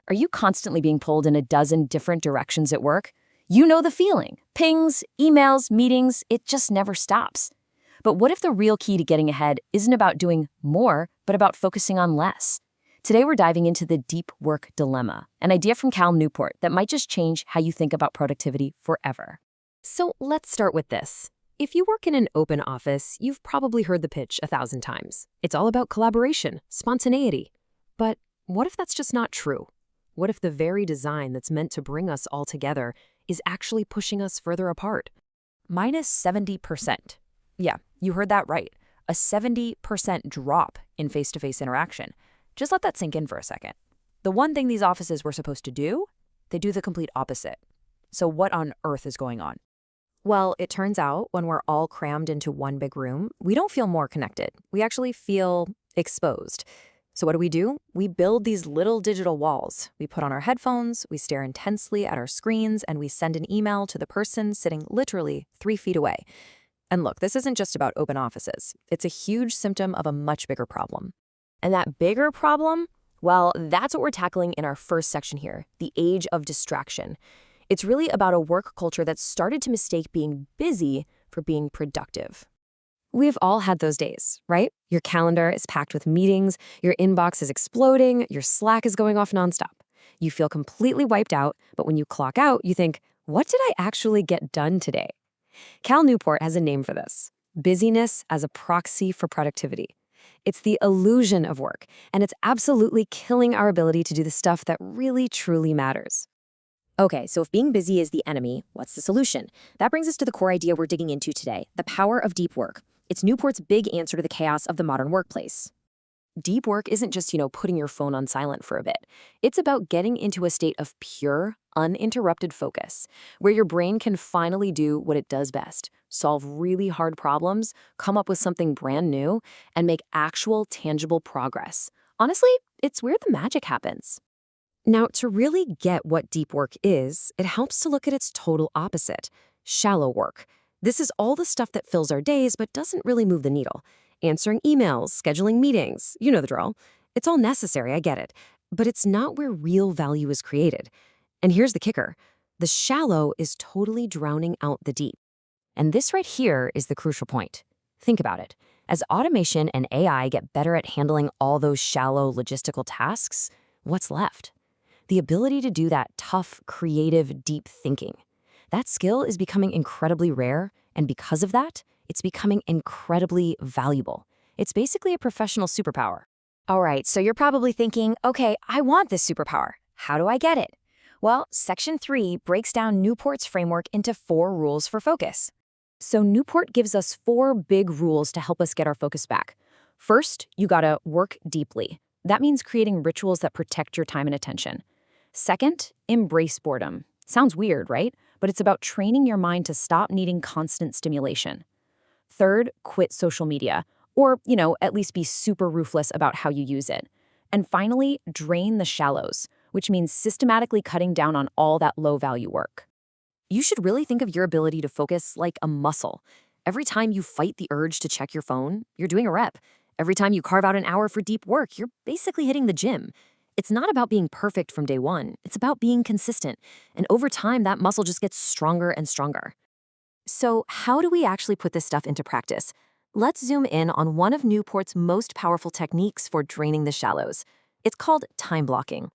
Are you constantly being pulled in a dozen different directions at work? You know the feeling. Pings, emails, meetings, it just never stops. But what if the real key to getting ahead isn't about doing more, but about focusing on less? Today we're diving into the deep work dilemma, an idea from Cal Newport that might just change how you think about productivity forever. So let's start with this. If you work in an open office, you've probably heard the pitch 1,000 times. It's all about collaboration, spontaneity. But what if that's just not true? What if the very design that's meant to bring us all together is actually pushing us further apart? Minus 70%. Yeah, you heard that right. A 70% drop in face-to-face interaction. Just let that sink in for a second. The one thing these offices were supposed to do, they do the complete opposite. So what on earth is going on? Well, it turns out when we're all crammed into one big room, we don't feel more connected. We actually feel exposed. So what do? We build these little digital walls. We put on our headphones, we stare intensely at our screens, and we send an email to the person sitting literally 3 feet away. And look, this isn't just about open offices. It's a huge symptom of a much bigger problem. And that bigger problem? Well, that's what we're tackling in our first section here, the age of distraction. It's really about a work culture that's started to mistake being busy for being productive. We've all had those days, right? Your calendar is packed with meetings, your inbox is exploding, your Slack is going off nonstop. You feel completely wiped out, but when you clock out, you think, what did I actually get done today? Cal Newport has a name for this: busyness as a proxy for productivity. It's the illusion of work, and it's absolutely killing our ability to do the stuff that really, truly matters. Okay, so if being busy is the enemy, what's the solution? That brings us to the core idea we're digging into today, the power of deep work. It's Newport's big answer to the chaos of the modern workplace. Deep work isn't just, putting your phone on silent for a bit. It's about getting into a state of pure, uninterrupted focus, where your brain can finally do what it does best: solve really hard problems, come up with something brand new, and make actual, tangible progress. Honestly, it's where the magic happens. Now, to really get what deep work is, it helps to look at its total opposite: shallow work. This is all the stuff that fills our days but doesn't really move the needle. Answering emails, scheduling meetings, you know the drill. It's all necessary, I get it, but it's not where real value is created. And here's the kicker: the shallow is totally drowning out the deep. And this right here is the crucial point. Think about it. As automation and AI get better at handling all those shallow logistical tasks, what's left? The ability to do that tough, creative, deep thinking. That skill is becoming incredibly rare, and because of that, it's becoming incredibly valuable. It's basically a professional superpower. All right, so you're probably thinking, okay, I want this superpower. How do I get it? Well, Section 3 breaks down Newport's framework into 4 rules for focus. So Newport gives us 4 big rules to help us get our focus back. First, you gotta work deeply. That means creating rituals that protect your time and attention. Second, embrace boredom. Sounds weird, right? But it's about training your mind to stop needing constant stimulation. Third, quit social media, or, at least be super ruthless about how you use it. And finally, drain the shallows, which means systematically cutting down on all that low-value work. You should really think of your ability to focus like a muscle. Every time you fight the urge to check your phone, you're doing a rep. Every time you carve out an hour for deep work, you're basically hitting the gym. It's not about being perfect from day one. It's about being consistent. And over time, that muscle just gets stronger and stronger. So how do we actually put this stuff into practice? Let's zoom in on one of Newport's most powerful techniques for draining the shallows. It's called time blocking.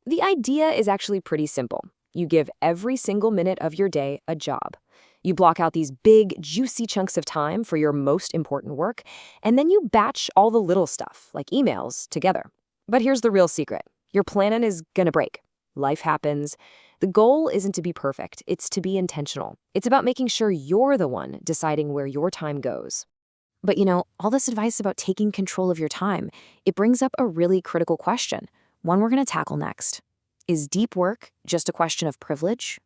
The idea is actually pretty simple. You give every single minute of your day a job. You block out these big, juicy chunks of time for your most important work, and then you batch all the little stuff, like emails, together. But here's the real secret. Your plan is gonna break. Life happens. The goal isn't to be perfect, it's to be intentional. It's about making sure you're the one deciding where your time goes. But all this advice about taking control of your time, it brings up a really critical question, one we're gonna tackle next. Is deep work just a question of privilege?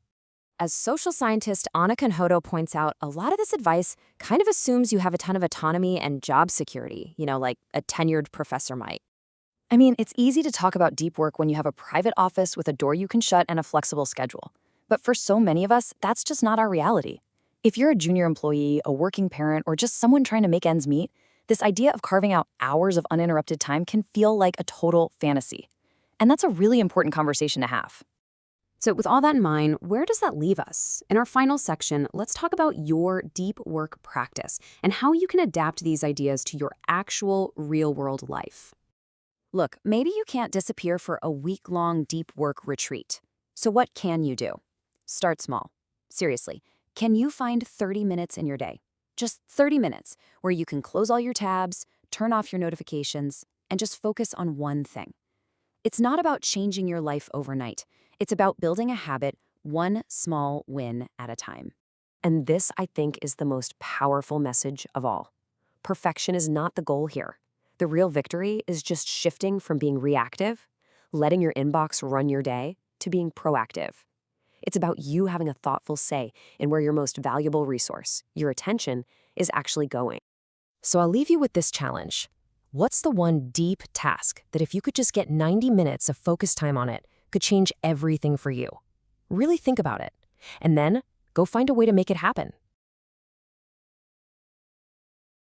As social scientist Anna Kanhodo points out, a lot of this advice kind of assumes you have a ton of autonomy and job security, like a tenured professor might. I mean, it's easy to talk about deep work when you have a private office with a door you can shut and a flexible schedule. But for so many of us, that's just not our reality. If you're a junior employee, a working parent, or just someone trying to make ends meet, this idea of carving out hours of uninterrupted time can feel like a total fantasy. And that's a really important conversation to have. So with all that in mind, where does that leave us? In our final section, let's talk about your deep work practice and how you can adapt these ideas to your actual real-world life. Look, maybe you can't disappear for a week-long deep work retreat. So what can you do? Start small. Seriously, can you find 30 minutes in your day? Just 30 minutes where you can close all your tabs, turn off your notifications, and just focus on one thing. It's not about changing your life overnight. It's about building a habit, one small win at a time. And this, I think, is the most powerful message of all. Perfection is not the goal here. The real victory is just shifting from being reactive, letting your inbox run your day, to being proactive. It's about you having a thoughtful say in where your most valuable resource, your attention, is actually going. So I'll leave you with this challenge. What's the one deep task that if you could just get 90 minutes of focus time on it, could change everything for you? Really think about it. And then go find a way to make it happen.